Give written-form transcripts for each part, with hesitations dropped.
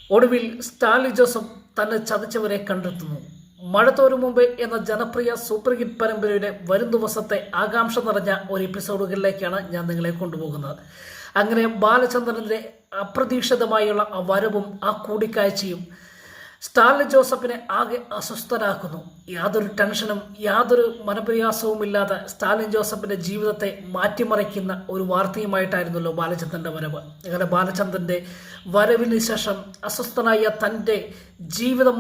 ഒടുവിൽ സ്റ്റാലിൻ ജോസഫ് തന്നെ ചതിച്ചവരെ കണ്ടെത്തുന്നു. മഴ തോരും മുമ്പേ എന്ന ജനപ്രിയ സൂപ്പർ ഹിറ്റ് പരമ്പരയുടെ വരും ദിവസത്തെ ആകാംക്ഷ നിറഞ്ഞ ഒരു എപ്പിസോഡുകളിലേക്കാണ് ഞാൻ നിങ്ങളെ കൊണ്ടുപോകുന്നത്. അങ്ങനെ ബാലചന്ദ്രൻ്റെ അപ്രതീക്ഷിതമായുള്ള ആ വരവും ആ കൂടിക്കാഴ്ചയും സ്റ്റാലിൻ ജോസഫിനെ ആകെ അസ്വസ്ഥനാക്കുന്നു. യാതൊരു ടെൻഷനും യാതൊരു മനപ്രയാസവും ഇല്ലാതെ സ്റ്റാലിൻ ജോസഫിൻ്റെ ജീവിതത്തെ മാറ്റിമറിക്കുന്ന ഒരു വാർത്തയുമായിട്ടായിരുന്നല്ലോ ബാലചന്ദ്രൻ്റെ വരവ്. അങ്ങനെ ബാലചന്ദ്രൻ്റെ വരവിന് ശേഷം അസ്വസ്ഥനായ തൻ്റെ ജീവിതം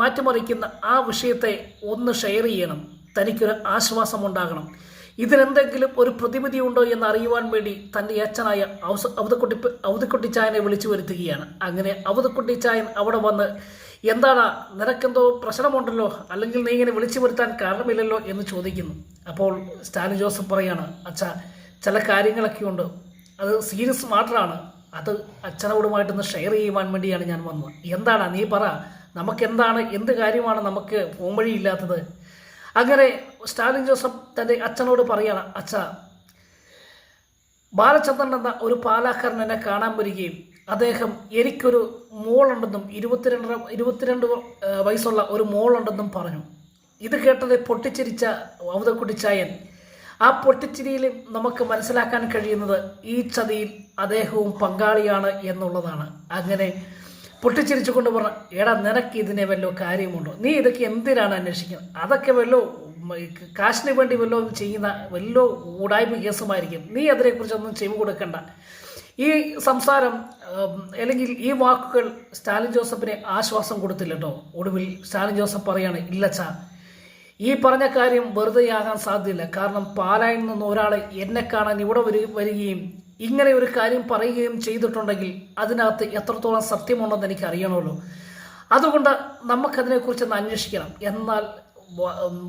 മാറ്റിമറിക്കുന്ന ആ വിഷയത്തെ ഒന്ന് ഷെയർ ചെയ്യണം. തനിക്കൊരു ആശ്വാസമുണ്ടാകണം. ഇതിനെന്തെങ്കിലും ഒരു പ്രതിവിധി ഉണ്ടോ എന്ന് അറിയുവാൻ വേണ്ടി തൻ്റെ അച്ഛനായ അവധിക്കുട്ടിച്ചായനെ വിളിച്ചു വരുത്തുകയാണ്. അങ്ങനെ അവധിക്കുട്ടിച്ചായൻ അവിടെ വന്ന്, എന്താണ്, നിനക്കെന്തോ പ്രശ്നമുണ്ടല്ലോ, അല്ലെങ്കിൽ നീ ഇങ്ങനെ വിളിച്ചു വരുത്താൻ കാരണമില്ലല്ലോ എന്ന് ചോദിക്കുന്നു. അപ്പോൾ സ്റ്റാലിൻ ജോസഫ് പറയാണ്, അച്ഛാ, ചില കാര്യങ്ങളൊക്കെ ഉണ്ട്, അത് സീരിയസ് മാറ്ററാണ്, അത് അച്ഛനോടുമായിട്ടൊന്ന് ഷെയർ ചെയ്യുവാൻ വേണ്ടിയാണ് ഞാൻ വന്നത്. എന്താണ്, നീ പറ, നമുക്കെന്താണ്, എന്ത് കാര്യമാണ് നമുക്ക് പോം വഴിയില്ലാത്തത്? അങ്ങനെ സ്റ്റാലിൻ ജോസഫ് തൻ്റെ അച്ഛനോട് പറയാണ്, അച്ഛാ, ബാലചന്ദ്രൻ എന്ന ഒരു പാലാക്കാരൻ എന്നെ കാണാൻ വരികയും അദ്ദേഹം എനിക്കൊരു മോളുണ്ടെന്നും 22 വയസ്സുള്ള ഒരു മോളുണ്ടെന്നും പറഞ്ഞു. ഇത് കേട്ടത് പൊട്ടിച്ചിരിച്ച അവതക്കുട്ടിച്ചായൻ, ആ പൊട്ടിച്ചിരിയിൽ നമുക്ക് മനസ്സിലാക്കാൻ കഴിയുന്നത് ഈ ചതിയിൽ അദ്ദേഹവും പങ്കാളിയാണ് എന്നുള്ളതാണ്. അങ്ങനെ പൊട്ടിച്ചിരിച്ചുകൊണ്ട് പറഞ്ഞു, എടാ, നിനക്ക് ഇതിനെ വല്ലോ കാര്യമുണ്ടോ? നീ ഇതൊക്കെ എന്തിനാണ് അന്വേഷിക്കുന്നത്? അതൊക്കെ വല്ലോ കാശിന് വേണ്ടി വല്ലോ ചെയ്യുന്ന വല്ലോ ഉടായ്പ കേസുമായിരിക്കും. നീ അതിനെക്കുറിച്ചൊന്നും ചെവി കൊടുക്കണ്ട. ഈ സംസാരം അല്ലെങ്കിൽ ഈ വാക്കുകൾ സ്റ്റാലിൻ ജോസഫിനെ ആശ്വാസം കൊടുത്തില്ല കേട്ടോ. ഒടുവിൽ സ്റ്റാലിൻ ജോസഫ് പറയാണ്, ഇല്ലച്ചാ, ഈ പറഞ്ഞ കാര്യം വെറുതെയാകാൻ സാധ്യതയില്ല. കാരണം പാലായിൽ നിന്ന് ഒരാൾ എന്നെ കാണാൻ ഇവിടെ വരികയും ഇങ്ങനെ ഒരു കാര്യം പറയുകയും ചെയ്തിട്ടുണ്ടെങ്കിൽ അതിനകത്ത് എത്രത്തോളം സത്യമുണ്ടെന്ന് എനിക്ക് അറിയണമല്ലോ. അതുകൊണ്ട് നമുക്കതിനെക്കുറിച്ചൊന്ന് അന്വേഷിക്കണം. എന്നാൽ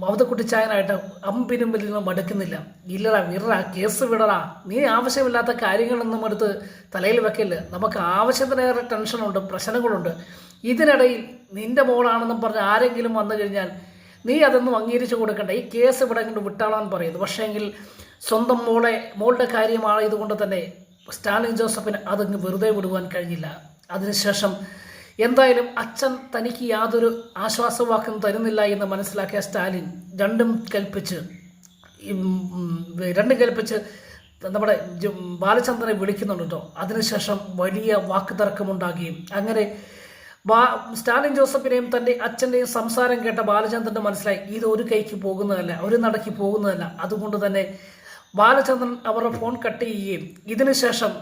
അവതക്കുട്ടിച്ചായനായിട്ട് അമ്പിനും വലിയ മടുക്കുന്നില്ല. ഇല്ലടാ, വിടറാ, കേസ് വിടറാ, നീ ആവശ്യമില്ലാത്ത കാര്യങ്ങളൊന്നും എടുത്ത് തലയിൽ വെക്കില്ല. നമുക്ക് ആവശ്യത്തിനേറെ ടെൻഷനുണ്ട്, പ്രശ്നങ്ങളുണ്ട്. ഇതിനിടയിൽ നിന്റെ മോളാണെന്നും പറഞ്ഞ് ആരെങ്കിലും വന്നു കഴിഞ്ഞാൽ നീ അതൊന്നും അംഗീകരിച്ചു കൊടുക്കണ്ട. ഈ കേസ് ഇവിടെ കൊണ്ട് വിട്ടാളാൻ പറയുന്നു. പക്ഷേങ്കിൽ സ്വന്തം മോളുടെ കാര്യമായതുകൊണ്ട് തന്നെ സ്റ്റാലിൻ ജോസഫിന് അതങ്ങ് വെറുതെ വിടുവാൻ കഴിഞ്ഞില്ല. അതിനുശേഷം എന്തായാലും അച്ഛൻ തനിക്ക് യാതൊരു ആശ്വാസവാക്കും തരുന്നില്ല എന്ന് മനസ്സിലാക്കിയ സ്റ്റാലിൻ രണ്ടും കൽപ്പിച്ച് നമ്മുടെ ബാലചന്ദ്രനെ വിളിക്കുന്നുണ്ട് കേട്ടോ. അതിനുശേഷം വലിയ വാക്കുതർക്കമുണ്ടാകുകയും അങ്ങനെ സ്റ്റാലിൻ ജോസഫിനെയും തൻ്റെ അച്ഛൻ്റെയും സംസാരം കേട്ട ബാലചന്ദ്രന് മനസ്സിലായി, ഇത് ഒരു കൈക്ക് പോകുന്നതല്ല, ഒരു നടക്കി പോകുന്നതല്ല. അതുകൊണ്ട് തന്നെ ബാലചന്ദ്രൻ അവരുടെ ഫോൺ കട്ട് ചെയ്യുകയും ഇതിനുശേഷം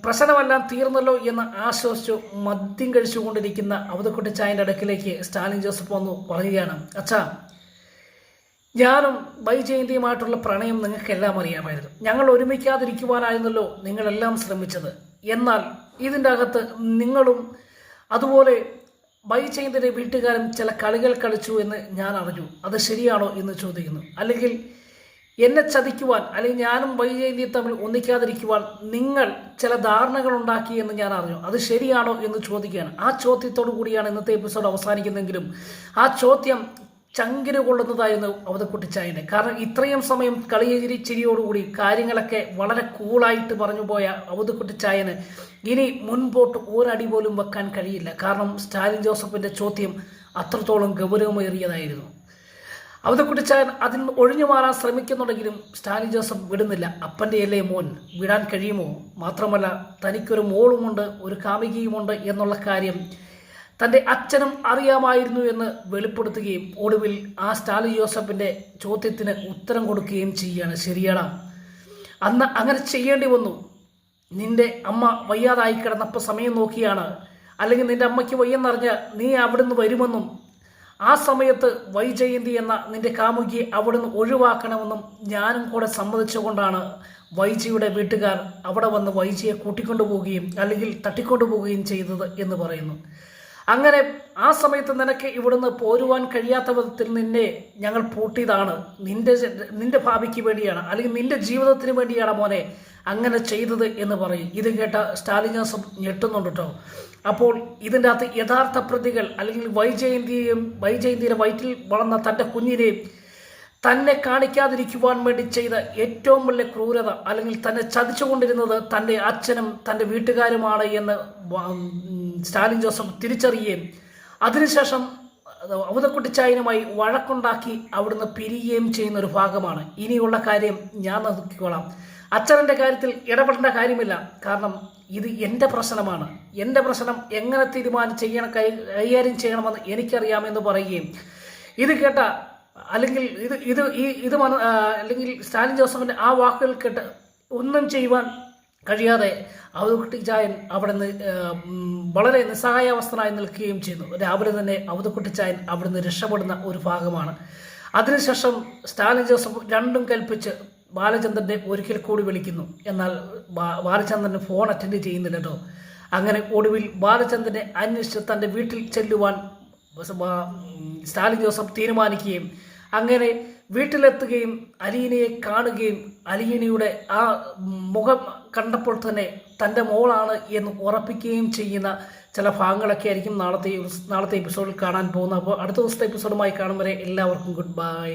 പ്രശ്നമെല്ലാം തീർന്നല്ലോ എന്ന് ആശ്വസിച്ചു മദ്യം കഴിച്ചുകൊണ്ടിരിക്കുന്ന അവതക്കുട്ടിച്ചായൻ്റെ അടുക്കിലേക്ക് സ്റ്റാലിൻ ജോസഫ് വന്നു പറയുകയാണ്, അച്ഛാ, ഞാനും വൈജയന്തിയുമായിട്ടുള്ള പ്രണയം നിങ്ങൾക്കെല്ലാം അറിയാമായിരുന്നു. ഞങ്ങൾ ഒരുമിക്കാതിരിക്കുവാനായിരുന്നല്ലോ നിങ്ങളെല്ലാം ശ്രമിച്ചത്. എന്നാൽ ഇതിൻ്റെ അകത്ത് നിങ്ങളും അതുപോലെ വൈജയന്തിൻ്റെ വീട്ടുകാരും ചില കളികൾ കളിച്ചു എന്ന് ഞാൻ അറിഞ്ഞു. അത് ശരിയാണോ എന്ന് ചോദിക്കുന്നു. അല്ലെങ്കിൽ എന്നെ ചതിക്കുവാൻ, അല്ലെങ്കിൽ ഞാനും വൈജയന്തിയും തമ്മിൽ ഒന്നിക്കാതിരിക്കുവാൻ നിങ്ങൾ ചില ധാരണകൾ ഉണ്ടാക്കി എന്ന് ഞാൻ അറിഞ്ഞു. അത് ശരിയാണോ എന്ന് ചോദിക്കുകയാണ്. ആ ചോദ്യത്തോടു കൂടിയാണ് ഇന്നത്തെ എപ്പിസോഡ് അവസാനിക്കുന്നെങ്കിലും ആ ചോദ്യം ചങ്കിന് കൊള്ളുന്നതായിരുന്നു അവതക്കുട്ടിച്ചായനെ. കാരണം ഇത്രയും സമയം ചിരിയോടുകൂടി കാര്യങ്ങളൊക്കെ വളരെ കൂളായിട്ട് പറഞ്ഞു പോയ അവതക്കുട്ടിച്ചായന് ഇനി മുൻപോട്ട് ഒരടി പോലും വെക്കാൻ കഴിയില്ല. കാരണം സ്റ്റാലിൻ ജോസഫിൻ്റെ ചോദ്യം അത്രത്തോളം ഗൗരവമേറിയതായിരുന്നു. അവതക്കുട്ടിച്ചായൻ അതിൽ നിന്ന് ഒഴിഞ്ഞു മാറാൻ ശ്രമിക്കുന്നുണ്ടെങ്കിലും സ്റ്റാലിൻ ജോസഫ് വിടുന്നില്ല. അപ്പൻ്റെ അല്ലേ മോൻ, വിടാൻ കഴിയുമോ? മാത്രമല്ല തനിക്കൊരു മോളുമുണ്ട്, ഒരു കാമുകിയുമുണ്ട് എന്നുള്ള കാര്യം തൻ്റെ അച്ഛനും അറിയാമായിരുന്നു എന്ന് വെളിപ്പെടുത്തുകയും ഒടുവിൽ ആ സ്റ്റാലിൻ ജോസഫിൻ്റെ ചോദ്യത്തിന് ഉത്തരം കൊടുക്കുകയും ചെയ്യുകയാണ്. ശരിയാടാ, അന്ന് അങ്ങനെ ചെയ്യേണ്ടി വന്നു. നിൻ്റെ അമ്മ വയ്യാതായി കിടന്നപ്പോൾ സമയം നോക്കിയാണ്, അല്ലെങ്കിൽ നിൻ്റെ അമ്മയ്ക്ക് വയ്യെന്നറിഞ്ഞ നീ അവിടുന്ന് വരുമെന്നും ആ സമയത്ത് വൈജയന്തി എന്ന നിൻ്റെ കാമുകിയെ അവിടുന്ന് ഒഴിവാക്കണമെന്നും ഞാനും കൂടെ സമ്മതിച്ചുകൊണ്ടാണ് വൈജിയുടെ വീട്ടുകാർ അവിടെ വന്ന് വൈജിയെ കൂട്ടിക്കൊണ്ടുപോവുകയും അല്ലെങ്കിൽ തട്ടിക്കൊണ്ടുപോവുകയും ചെയ്തത് എന്ന് പറയുന്നു. അങ്ങനെ ആ സമയത്ത് നിനക്ക് ഇവിടുന്ന് പോരുവാൻ കഴിയാത്ത വിധത്തിൽ നിന്നെ ഞങ്ങൾ പൂട്ടിയതാണ്. നിന്റെ ഭാവിക്ക് വേണ്ടിയാണ്, അല്ലെങ്കിൽ നിന്റെ ജീവിതത്തിന് വേണ്ടിയാണ് മോനെ അങ്ങനെ ചെയ്തത് എന്ന് പറയും. ഇത് കേട്ട സ്റ്റാലിൻ ജോസഫ് ഞെട്ടുന്നുണ്ട് കേട്ടോ. അപ്പോൾ ഇതിൻ്റെ അകത്ത് യഥാർത്ഥ പ്രതികൾ, അല്ലെങ്കിൽ വൈജയന്തിയുടെ വയറ്റിൽ വളർന്ന തൻ്റെ കുഞ്ഞിനെയും തന്നെ കാണിക്കാതിരിക്കുവാൻ വേണ്ടി ചെയ്ത ഏറ്റവും വലിയ ക്രൂരത, അല്ലെങ്കിൽ തന്നെ ചതിച്ചുകൊണ്ടിരുന്നത് തൻ്റെ അച്ഛനും തൻ്റെ വീട്ടുകാരുമാണ് എന്ന് സ്റ്റാലിൻ ജോസഫ് തിരിച്ചറിയുകയും അതിനുശേഷം അവതക്കുട്ടിച്ചായനുമായി വഴക്കുണ്ടാക്കി അവിടുന്ന് പിരിയുകയും ചെയ്യുന്ന ഒരു ഭാഗമാണ്. ഇനിയുള്ള കാര്യം ഞാൻ നോക്കിക്കോളാം. അച്ഛൻ്റെ കാര്യത്തിൽ ഇടപെടേണ്ട കാര്യമില്ല. കാരണം ഇത് എൻ്റെ പ്രശ്നമാണ്. എൻ്റെ പ്രശ്നം എങ്ങനെ കൈകാര്യം ചെയ്യണമെന്ന് എനിക്കറിയാമെന്ന് പറയുകയും ഇത് കേട്ട അല്ലെങ്കിൽ അല്ലെങ്കിൽ സ്റ്റാലിൻ ജോസഫിൻ്റെ ആ വാക്കുകൾ കേട്ട് ഒന്നും ചെയ്യുവാൻ കഴിയാതെ അവതക്കുട്ടിച്ചായൻ അവിടെ നിന്ന് വളരെ നിസ്സഹായാവസ്ഥനായി നിൽക്കുകയും ചെയ്യുന്നു. രാവിലെ തന്നെ അവതക്കുട്ടിച്ചായൻ അവിടെ നിന്ന് രക്ഷപ്പെടുന്ന ഒരു ഭാഗമാണ്. അതിനുശേഷം സ്റ്റാലിൻ ജോസഫ് രണ്ടും കൽപ്പിച്ച് ബാലചന്ദ്രനെ ഒരിക്കൽ കൂടി വിളിക്കുന്നു. എന്നാൽ ബാലചന്ദ്രന് ഫോൺ അറ്റൻഡ് ചെയ്യുന്നില്ല കേട്ടോ. അങ്ങനെ ഒടുവിൽ ബാലചന്ദ്രനെ അന്വേഷിച്ച് തൻ്റെ വീട്ടിൽ ചെല്ലുവാൻ സ്റ്റാലിൻ ജോസഫ് തീരുമാനിക്കുകയും അങ്ങനെ വീട്ടിലെത്തുകയും അലീനയെ കാണുകയും അലീനയുടെ ആ മുഖം കണ്ടപ്പോൾ തന്നെ തൻ്റെ മോളാണ് എന്ന് ഉറപ്പിക്കുകയും ചെയ്യുന്ന ചില ഭാഗങ്ങളൊക്കെ ആയിരിക്കും നാളത്തെ എപ്പിസോഡിൽ കാണാൻ പോകുന്നത്. അപ്പോൾ അടുത്ത ദിവസത്തെ എപ്പിസോഡുമായി കാണും വരെ എല്ലാവർക്കും ഗുഡ് ബൈ.